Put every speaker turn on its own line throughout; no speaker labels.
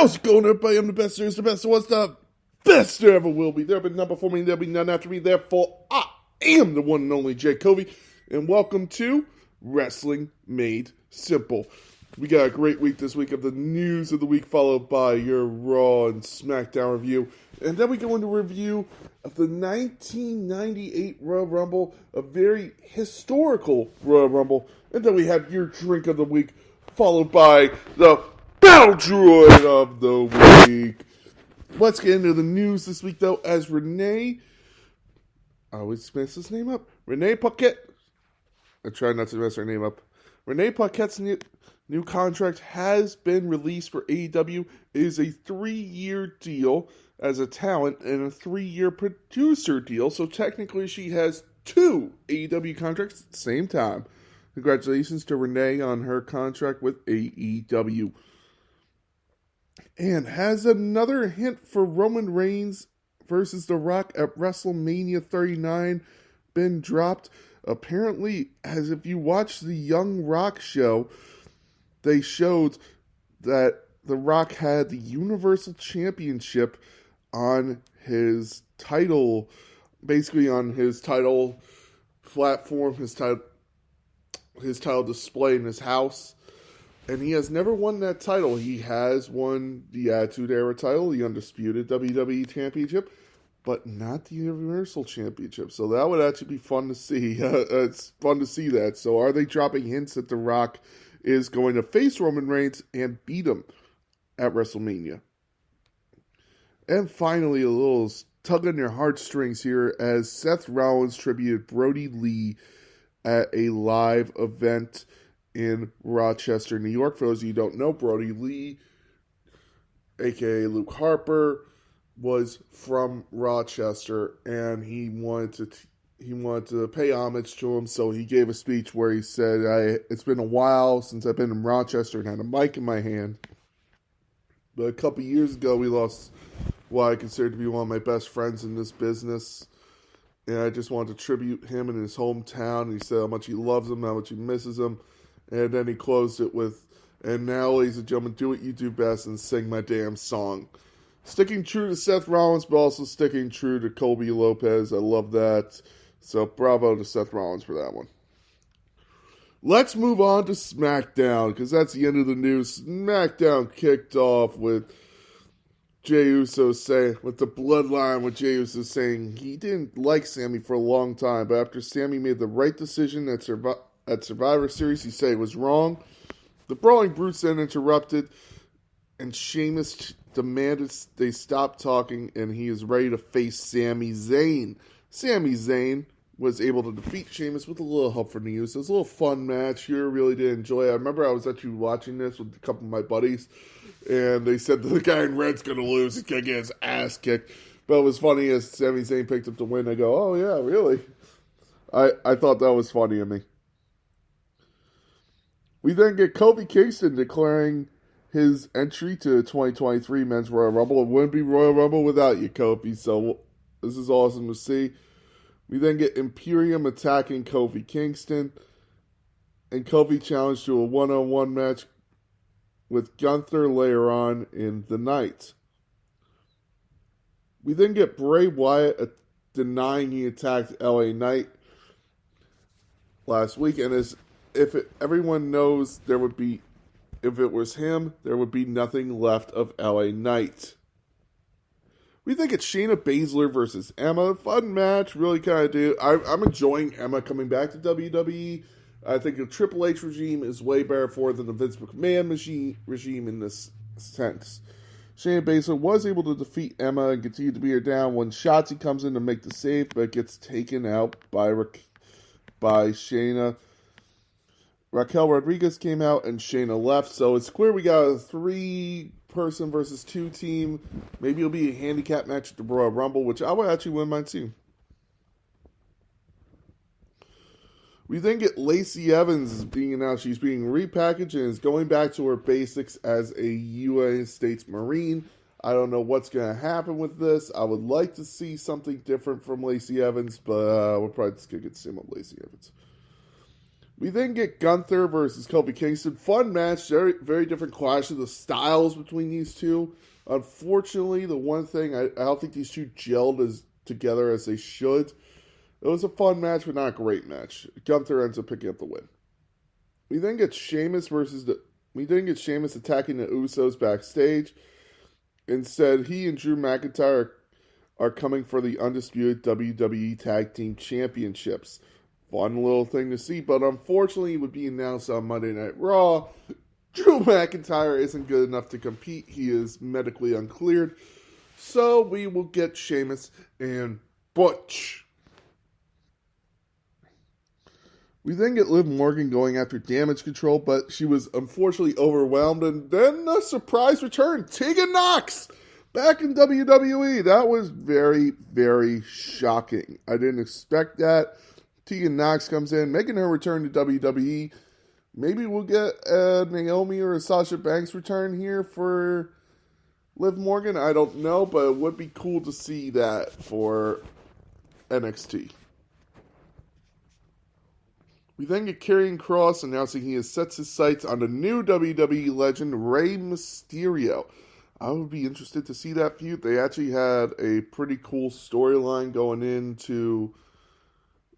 How's it going, everybody? I'm the best there is, the best there was, the best there ever will be. There'll be none before me, there'll be none after me. Therefore, I am the one and only Jay Covey, and welcome to Wrestling Made Simple. We got a great week this week of the news of the week, followed by your Raw and SmackDown review. And then we go into review of the 1998 Royal Rumble, a very historical Royal Rumble. And then we have your drink of the week, followed by the Battle Droid of the week. Let's get into the news this week, though, as Renee, I always mess his name up, Renee Paquette, I try not to mess her name up, Renee Paquette's new contract has been released for AEW. It is a 3-year deal as a talent and a 3-year producer deal, so technically she has 2 AEW contracts at the same time. Congratulations to Renee on her contract with AEW. And has another hint for Roman Reigns versus The Rock at WrestleMania 39 been dropped? Apparently, as if you watch the Young Rock show, they showed that The Rock had the Universal Championship on his title, basically on his title platform, his title display in his house. And he has never won that title. He has won the Attitude Era title, the Undisputed WWE Championship, but not the Universal Championship. So that would actually be fun to see. It's fun to see that. So are they dropping hints that The Rock is going to face Roman Reigns and beat him at WrestleMania? And finally, a little tug on your heartstrings here as Seth Rollins tributed Brody Lee at a live event in Rochester, New York. For those of you who don't know, Brody Lee, aka Luke Harper, was from Rochester, and he wanted to pay homage to him, so he gave a speech where he said, it's been a while since I've been in Rochester and had a mic in my hand. But a couple years ago, we lost what I consider to be one of my best friends in this business. And I just wanted to tribute him in his hometown. And he said how much he loves him, how much he misses him. And then he closed it with, and now, ladies and gentlemen, do what you do best and sing my damn song. Sticking true to Seth Rollins, but also sticking true to Colby Lopez. I love that. So bravo to Seth Rollins for that one. Let's move on to SmackDown, because that's the end of the news. SmackDown kicked off with Jey Uso saying, with the bloodline, with Jey Uso saying he didn't like Sami for a long time, but after Sami made the right decision at Survivor Series, he said it was wrong. The Brawling Brutes then interrupted, and Sheamus demanded they stop talking, and he is ready to face Sami Zayn. Sami Zayn was able to defeat Sheamus with a little help from the Usos. It was a little fun match here. Really did enjoy it. I remember I was actually watching this with a couple of my buddies, and they said the guy in red's going to lose. He's going to get his ass kicked. But it was funny as Sami Zayn picked up the win. I go, oh yeah, really? I thought that was funny of me. We then get Kofi Kingston declaring his entry to the 2023 Men's Royal Rumble. It wouldn't be Royal Rumble without you, Kofi. So this is awesome to see. We then get Imperium attacking Kofi Kingston. And Kofi challenged to a one-on-one match with Gunther later on in the night. We then get Bray Wyatt denying he attacked LA Knight last week. And everyone knows if it was him, there would be nothing left of LA Knight. We think it's Shayna Baszler versus Emma. Fun match, really kind of do. I'm enjoying Emma coming back to WWE. I think the Triple H regime is way better for her than the Vince McMahon regime in this sense. Shayna Baszler was able to defeat Emma and continue to beat her down when Shotzi comes in to make the save, but gets taken out by Shayna. Raquel Rodriguez came out and Shayna left, so it's clear we got a 3-person versus 2 team. Maybe it'll be a handicap match at the Royal Rumble, which I would actually wouldn't mind seeing. We then get Lacey Evans being announced. She's being repackaged and is going back to her basics as a United States Marine. I don't know what's going to happen with this. I would like to see something different from Lacey Evans, but we're probably just going to get the same old Lacey Evans. We then get Gunther versus Kofi Kingston. Fun match, very, very different clash of the styles between these two. Unfortunately, the one thing, I don't think these two gelled together as they should. It was a fun match, but not a great match. Gunther ends up picking up the win. We then get Sheamus attacking the Usos backstage. Instead, he and Drew McIntyre are coming for the undisputed WWE Tag Team Championships. Fun little thing to see, but unfortunately it would be announced on Monday Night Raw. Drew McIntyre isn't good enough to compete. He is medically uncleared. So we will get Sheamus and Butch. We then get Liv Morgan going after Damage Control, but she was unfortunately overwhelmed. And then a surprise return, Tegan Nox back in WWE. That was very, very shocking. I didn't expect that. Tegan Nox comes in, making her return to WWE. Maybe we'll get a Naomi or a Sasha Banks return here for Liv Morgan. I don't know, but it would be cool to see that for NXT. We then get Karrion Kross announcing he has set his sights on the new WWE legend, Rey Mysterio. I would be interested to see that feud. They actually had a pretty cool storyline going into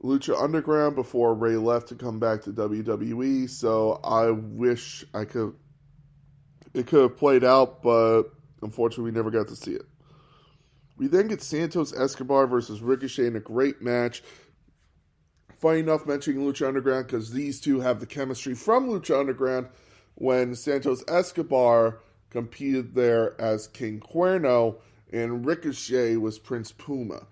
Lucha Underground before Rey left to come back to WWE, so I wish it could have played out, but unfortunately we never got to see it. We then get Santos Escobar versus Ricochet in a great match. Funny enough mentioning Lucha Underground because these two have the chemistry from Lucha Underground when Santos Escobar competed there as King Cuerno and Ricochet was Prince Puma.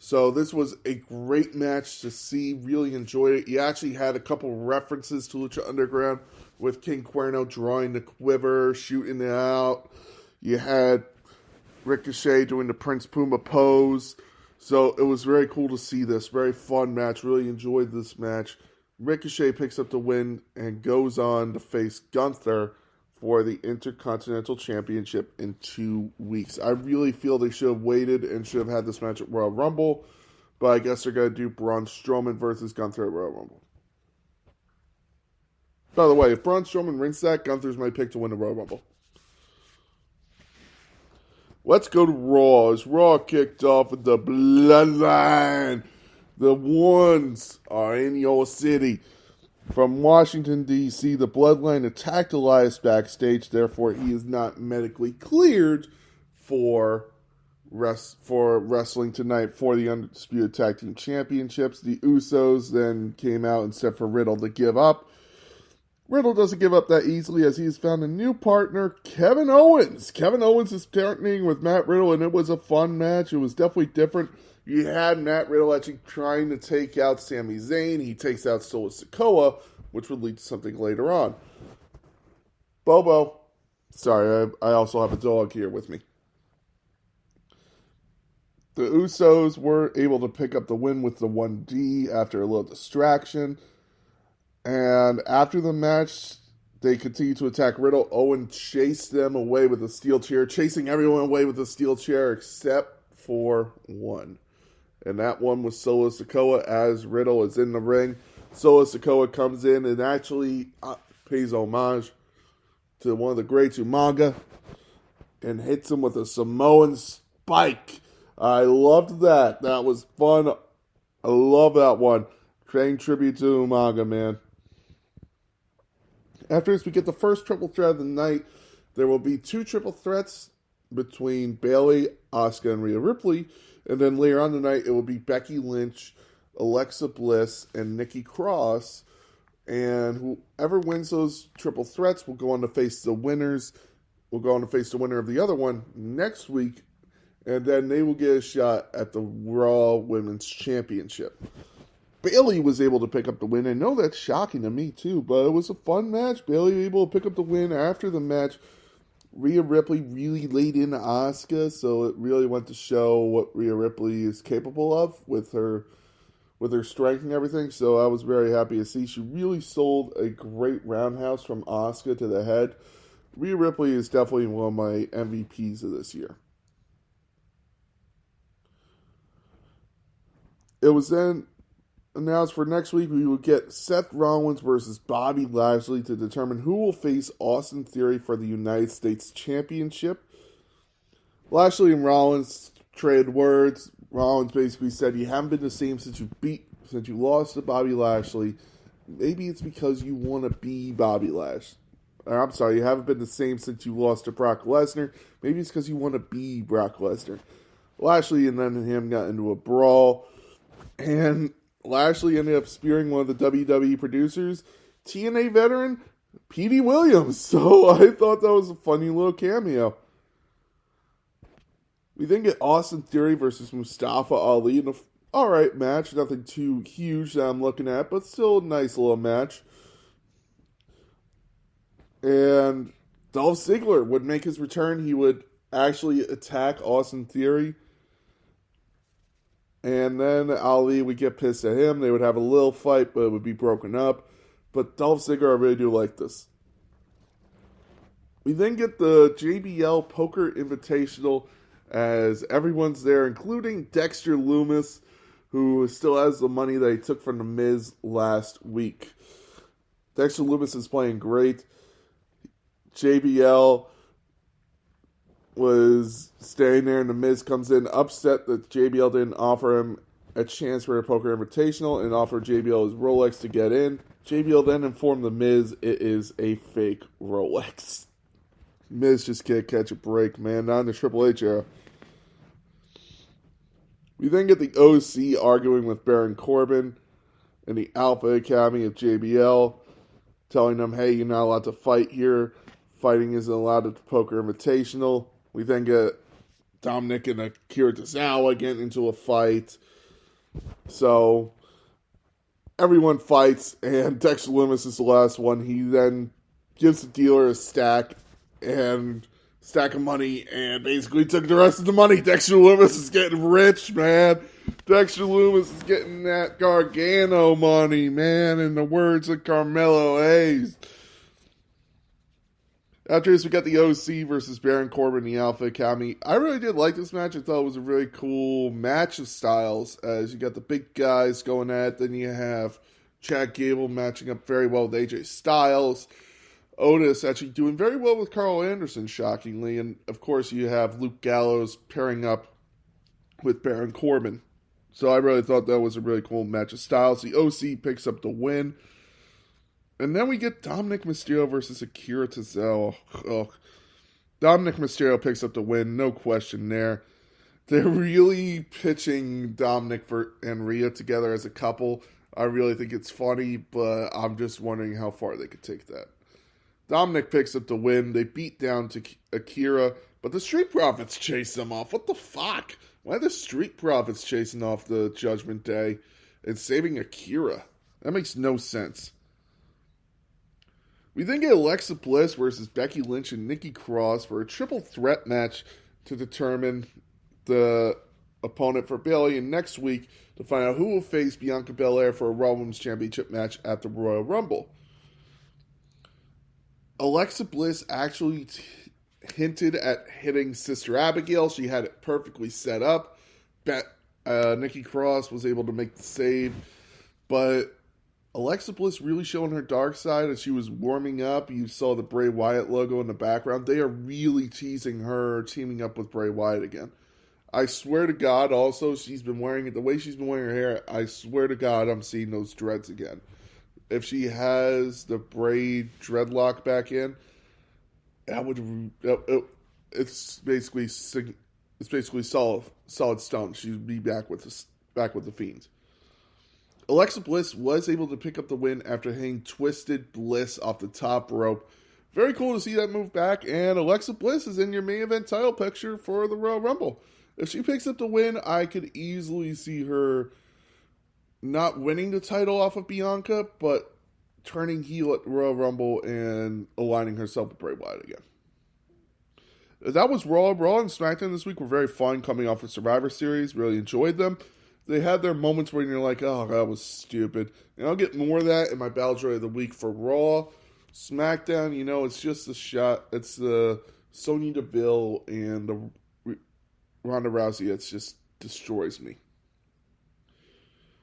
So this was a great match to see. Really enjoyed it. You actually had a couple references to Lucha Underground with King Cuerno drawing the quiver, shooting it out. You had Ricochet doing the Prince Puma pose. So it was very cool to see this. Very fun match. Really enjoyed this match. Ricochet picks up the win and goes on to face Gunther for the Intercontinental Championship in 2 weeks. I really feel they should have waited and should have had this match at Royal Rumble, but I guess they're going to do Braun Strowman versus Gunther at Royal Rumble. By the way, if Braun Strowman wins that, Gunther's my pick to win the Royal Rumble. Let's go to Raw. As Raw kicked off with the Bloodline. The ones are in your city. From Washington, D.C., the Bloodline attacked Elias backstage. Therefore, he is not medically cleared for wrestling tonight for the Undisputed Tag Team Championships. The Usos then came out and said for Riddle to give up. Riddle doesn't give up that easily as he has found a new partner, Kevin Owens. Kevin Owens is partnering with Matt Riddle, and it was a fun match. It was definitely different. You had Matt Riddle actually trying to take out Sami Zayn. He takes out Solo Sikoa, which would lead to something later on. Bobo. Sorry, I also have a dog here with me. The Usos were able to pick up the win with the 1D after a little distraction. And after the match, they continued to attack Riddle. Owen chased them away with a steel chair, chasing everyone away with a steel chair except for one. And that one was Solo Sikoa as Riddle is in the ring. Solo Sikoa comes in and actually pays homage to one of the greats, Umaga, and hits him with a Samoan spike. I loved that. That was fun. I love that one. Paying tribute to Umaga, man. After this, we get the first triple threat of the night. There will be 2 triple threats between Bayley, Asuka, and Rhea Ripley. And then later on tonight, it will be Becky Lynch, Alexa Bliss, and Nikki Cross. And whoever wins those triple threats will go on to face the winners. Will go on to face the winner of the other one next week. And then they will get a shot at the Raw Women's Championship. Bayley was able to pick up the win. I know that's shocking to me too, but it was a fun match. Bayley was able to pick up the win after the match. Rhea Ripley really laid into Asuka, so it really went to show what Rhea Ripley is capable of with her strength and everything. So I was very happy to see. She really sold a great roundhouse from Asuka to the head. Rhea Ripley is definitely one of my MVPs of this year. It was then announced for next week, we will get Seth Rollins versus Bobby Lashley to determine who will face Austin Theory for the United States Championship. Lashley and Rollins traded words. Rollins basically said, "You haven't been the same since you lost to Bobby Lashley. Maybe it's because you want to be Bobby Lashley. I'm sorry, you haven't been the same since you lost to Brock Lesnar. Maybe it's because you want to be Brock Lesnar." Lashley and then him got into a brawl, and Lashley ended up spearing one of the WWE producers, TNA veteran Petey Williams. So I thought that was a funny little cameo. We then get Austin Theory versus Mustafa Ali in a alright match. Nothing too huge that I'm looking at, but still a nice little match. And Dolph Ziggler would make his return. He would actually attack Austin Theory. And then Ali would get pissed at him. They would have a little fight, but it would be broken up. But Dolph Ziggler, I really do like this. We then get the JBL Poker Invitational as everyone's there, including Dexter Lumis, who still has the money that he took from The Miz last week. Dexter Lumis is playing great. JBL was staying there, and The Miz comes in upset that JBL didn't offer him a chance for a Poker Invitational and offered JBL his Rolex to get in. JBL then informed The Miz it is a fake Rolex. Miz just can't catch a break, man. Not in the Triple H era. We then get the OC arguing with Baron Corbin in the Alpha Academy of JBL, telling them, hey, you're not allowed to fight here. Fighting isn't allowed at the Poker Invitational. We then get Dominic and Akira Tozawa getting into a fight. So everyone fights, and Dexter Lumis is the last one. He then gives the dealer a stack of money, and basically took the rest of the money. Dexter Lumis is getting rich, man. Dexter Lumis is getting that Gargano money, man, in the words of Carmelo Hayes. After this, we got the OC versus Baron Corbin in the Alpha Academy. I really did like this match. I thought it was a really cool match of styles, as you got the big guys going at it. Then you have Chad Gable matching up very well with AJ Styles. Otis actually doing very well with Carl Anderson, shockingly. And, of course, you have Luke Gallows pairing up with Baron Corbin. So I really thought that was a really cool match of styles. The OC picks up the win. And then we get Dominic Mysterio versus Akira Tozawa. Oh. Dominic Mysterio picks up the win, no question there. They're really pitching Dominic and Rhea together as a couple. I really think it's funny, but I'm just wondering how far they could take that. Dominic picks up the win. They beat down to Akira, but the Street Profits chase them off. What the fuck? Why are the Street Profits chasing off the Judgment Day and saving Akira? That makes no sense. We then get Alexa Bliss versus Becky Lynch and Nikki Cross for a triple threat match to determine the opponent for Bayley. And next week to find out who will face Bianca Belair for a Raw Women's Championship match at the Royal Rumble. Alexa Bliss actually hinted at hitting Sister Abigail. She had it perfectly set up. Nikki Cross was able to make the save, but Alexa Bliss really showing her dark side as she was warming up. You saw the Bray Wyatt logo in the background. They are really teasing her teaming up with Bray Wyatt again. I swear to God, also, she's been wearing it, the way she's been wearing her hair, I swear to God, I'm seeing those dreads again. If she has the braid dreadlock back in, that would, it's basically solid stone. She'd be back with the Fiend. Alexa Bliss was able to pick up the win after hitting Twisted Bliss off the top rope. Very cool to see that move back, and Alexa Bliss is in your main event title picture for the Royal Rumble. If she picks up the win, I could easily see her not winning the title off of Bianca, but turning heel at the Royal Rumble and aligning herself with Bray Wyatt again. That was Raw. Raw and SmackDown this week were very fun coming off of Survivor Series. Really enjoyed them. They had their moments where you're like, oh, that was stupid. And I'll get more of that in my Battle Droid of the Week for Raw. SmackDown, it's just a shot. It's the Sonya Deville and the Ronda Rousey that just destroys me.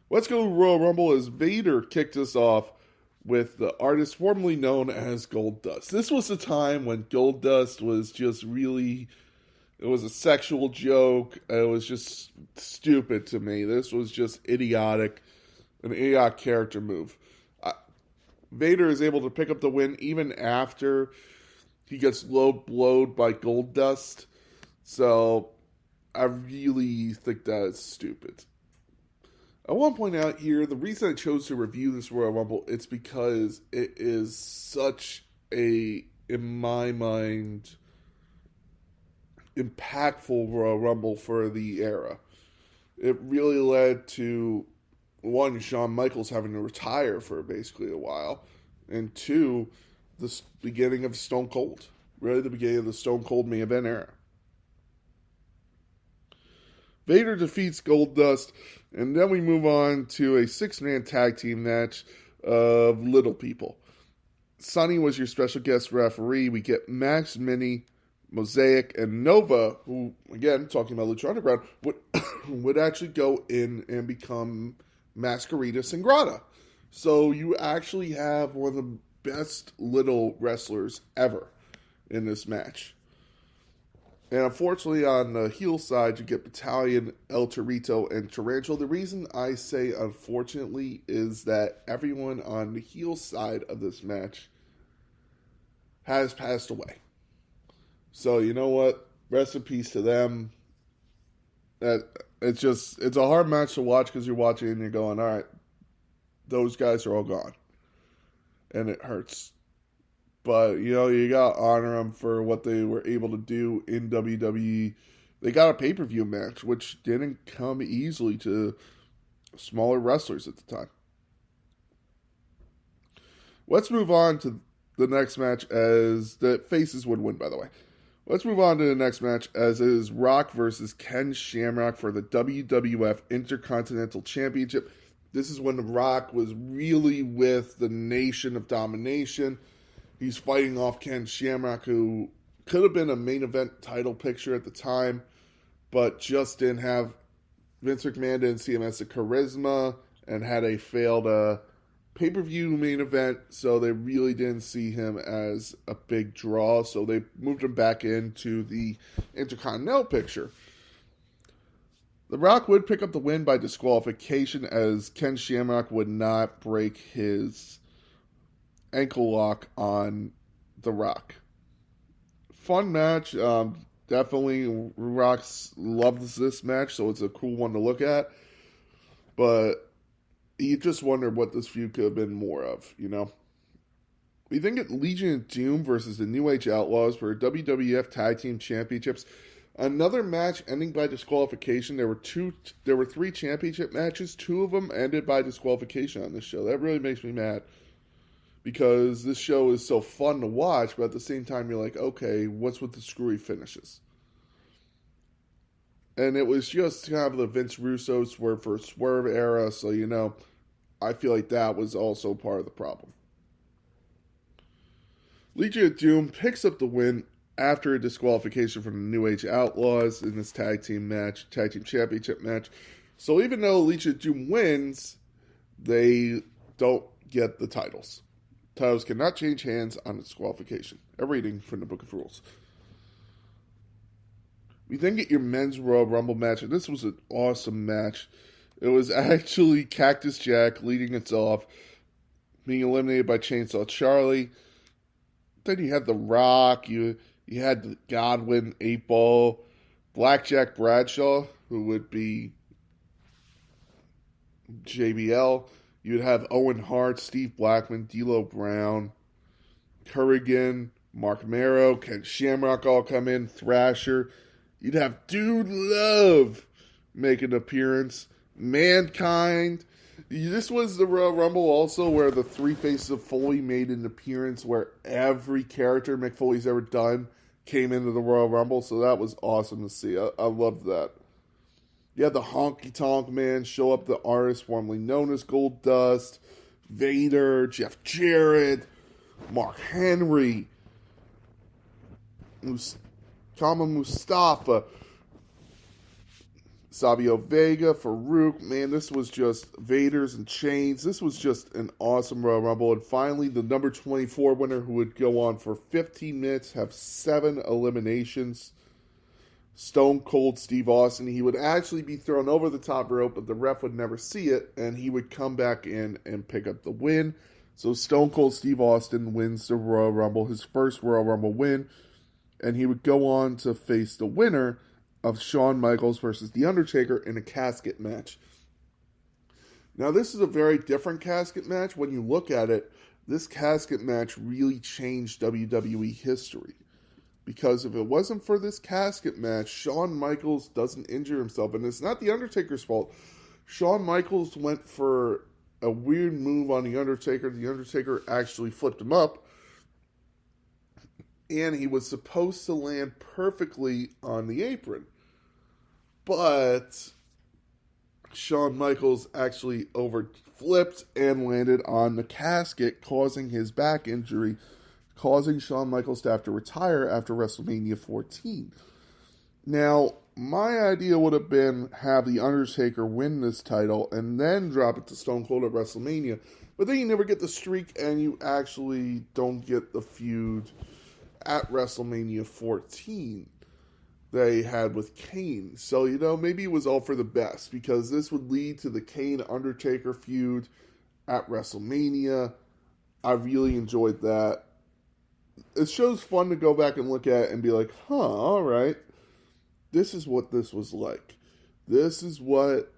Let's go to Royal Rumble as Vader kicked us off with the artist formerly known as Goldust. This was a time when Goldust was just really, it was a sexual joke. It was just stupid to me. This was just idiotic, an idiotic character move. Vader is able to pick up the win even after he gets low blowed by Goldust. So I really think that is stupid. I want to point out here, the reason I chose to review this Royal Rumble, it's because it is such a, in my mind, impactful Royal Rumble for the era. It really led to, one, Shawn Michaels having to retire for basically a while, and two, the beginning of Stone Cold. Really the beginning of the Stone Cold main event era. Vader defeats Goldust, and then we move on to a 6-man tag team match of little people. Sonny was your special guest referee. We get Max, Mini, Mosaic, and Nova, who, again, talking about Lucha Underground, would actually go in and become Masquerita Sangrata. So you actually have one of the best little wrestlers ever in this match. And unfortunately, on the heel side, you get Battalion, El Torito, and Tarantula. The reason I say unfortunately is that everyone on the heel side of this match has passed away. So, you know what? Rest in peace to them. It's a hard match to watch because you're watching and you're going, all right, those guys are all gone. And it hurts. But, you know, you got to honor them for what they were able to do in WWE. They got a pay-per-view match, which didn't come easily to smaller wrestlers at the time. Let's move on to the next match, as the faces would win, by the way. Let's move on to the next match, as it is Rock versus Ken Shamrock for the WWF Intercontinental Championship. This is when The Rock was really with the Nation of Domination. He's fighting off Ken Shamrock, who could have been a main event title picture at the time, but just didn't have, Vince McMahon didn't see him as the charisma and had a failed pay-per-view main event, so they really didn't see him as a big draw, so they moved him back into the Intercontinental picture. The Rock would pick up the win by disqualification, as Ken Shamrock would not break his ankle lock on The Rock. Fun match. Definitely Rock loves this match, so it's a cool one to look at. But you just wonder what this feud could have been more of, you know? We then get Legion of Doom versus the New Age Outlaws for WWF Tag Team Championships. Another match ending by disqualification. There were 3 championship matches. 2 of them ended by disqualification on this show. That really makes me mad, because this show is so fun to watch, but at the same time, you're like, okay, what's with the screwy finishes? And it was just kind of the Vince Russo Swerve for Swerve era, so, you know, I feel like that was also part of the problem. Legion of Doom picks up the win after a disqualification from the New Age Outlaws in this tag team championship match. So even though Legion of Doom wins, they don't get the titles. Titles cannot change hands on disqualification. A reading from the Book of Rules. We then get your men's Royal Rumble match, and this was an awesome match. It was actually Cactus Jack leading us off, being eliminated by Chainsaw Charlie. Then you had The Rock, you had Godwin, 8-Ball, Blackjack Bradshaw, who would be JBL. You'd have Owen Hart, Steve Blackman, D'Lo Brown, Kurrigan, Mark Marrow, Ken Shamrock all come in, Thrasher. You'd have Dude Love make an appearance, Mankind. This was the Royal Rumble also where the 3 Faces of Foley made an appearance, where every character Mick Foley's ever done came into the Royal Rumble, so that was awesome to see. I loved that. You had the Honky Tonk Man show up, the artist formerly known as Goldust, Vader, Jeff Jarrett, Mark Henry, Kama Mustafa, Savio Vega, Farouk. Man, this was just Vaders and Chains. This was just an awesome Royal Rumble. And finally, the number 24 winner, who would go on for 15 minutes, have 7 eliminations. Stone Cold Steve Austin. He would actually be thrown over the top rope, but the ref would never see it, and he would come back in and pick up the win. So Stone Cold Steve Austin wins the Royal Rumble, his first Royal Rumble win, and he would go on to face the winner of Shawn Michaels versus The Undertaker in a casket match. Now, this is a very different casket match. When you look at it, this casket match really changed WWE history. Because if it wasn't for this casket match, Shawn Michaels doesn't injure himself. And it's not The Undertaker's fault. Shawn Michaels went for a weird move on The Undertaker. The Undertaker actually flipped him up. And he was supposed to land perfectly on the apron. But Shawn Michaels actually overflipped and landed on the casket, causing his back injury, causing Shawn Michaels to have to retire after WrestleMania 14. Now, my idea would have been have The Undertaker win this title and then drop it to Stone Cold at WrestleMania. But then you never get the streak and you actually don't get the feud at WrestleMania 14 they had with Kane. So, maybe it was all for the best because this would lead to the Kane-Undertaker feud at WrestleMania. I really enjoyed that. It show's fun to go back and look at and be like, all right, this is what this was like. This is what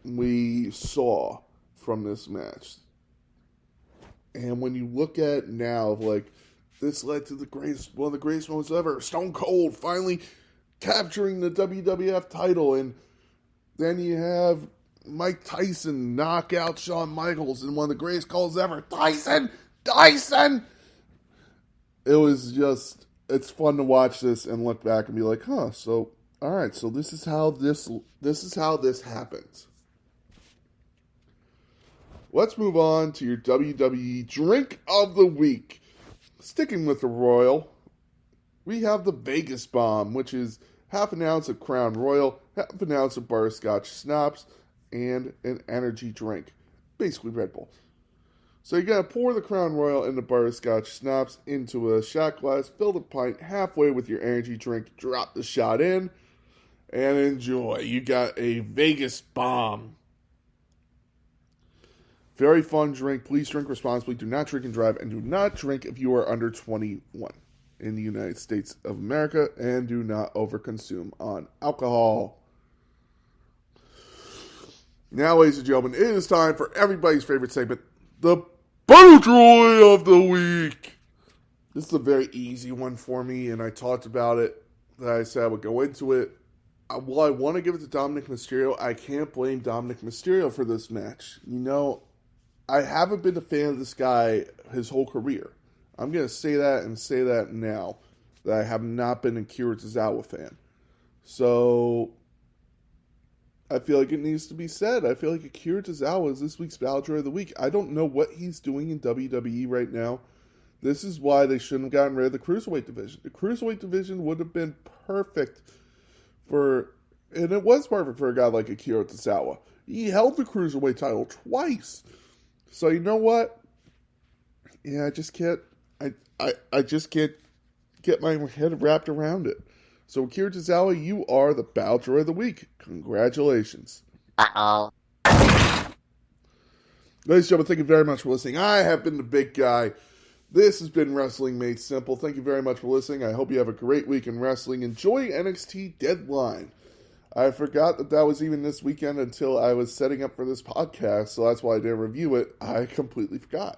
we saw from this match. And when you look at now, this led to one of the greatest moments ever. Stone Cold finally capturing the WWF title. And then you have Mike Tyson knock out Shawn Michaels in one of the greatest calls ever. Tyson! It was just, it's fun to watch this and look back and be like, so, all right, so this is how this happens. Let's move on to your WWE Drink of the Week. Sticking with the Royal, we have the Vegas Bomb, which is half an ounce of Crown Royal, half an ounce of butterscotch schnapps, and an energy drink. Basically Red Bull. So you gotta pour the Crown Royal and the butterscotch schnapps into a shot glass, fill the pint halfway with your energy drink, drop the shot in, and enjoy. You got a Vegas Bomb. Very fun drink. Please drink responsibly. Do not drink and drive, and do not drink if you are under 21 in the United States of America, and do not overconsume on alcohol. Now, ladies and gentlemen, it is time for everybody's favorite segment, the Battle Droid of the Week. This is a very easy one for me, and I talked about it. I said I would go into it. While I want to give it to Dominic Mysterio, I can't blame Dominic Mysterio for this match. I haven't been a fan of this guy his whole career. I'm going to say that now, that I have not been a Akira Tozawa fan. So, I feel like it needs to be said. I feel like Akira Tozawa is this week's Battle Droid of the Week. I don't know what he's doing in WWE right now. This is why they shouldn't have gotten rid of the Cruiserweight division. The Cruiserweight division would have been perfect and it was perfect for a guy like Akira Tozawa. He held the Cruiserweight title twice. So you know what? Yeah, I just can't get my head wrapped around it. So Akira Tozawa, you are the Battle Droid of the Week. Congratulations.
Uh-oh.
Ladies and gentlemen, thank you very much for listening. I have been the big guy. This has been Wrestling Made Simple. Thank you very much for listening. I hope you have a great week in wrestling. Enjoy NXT Deadline. I forgot that was even this weekend until I was setting up for this podcast, so that's why I didn't review it. I completely forgot.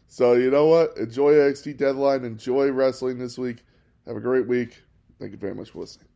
So you know what? Enjoy NXT Deadline. Enjoy wrestling this week. Have a great week. Thank you very much for listening.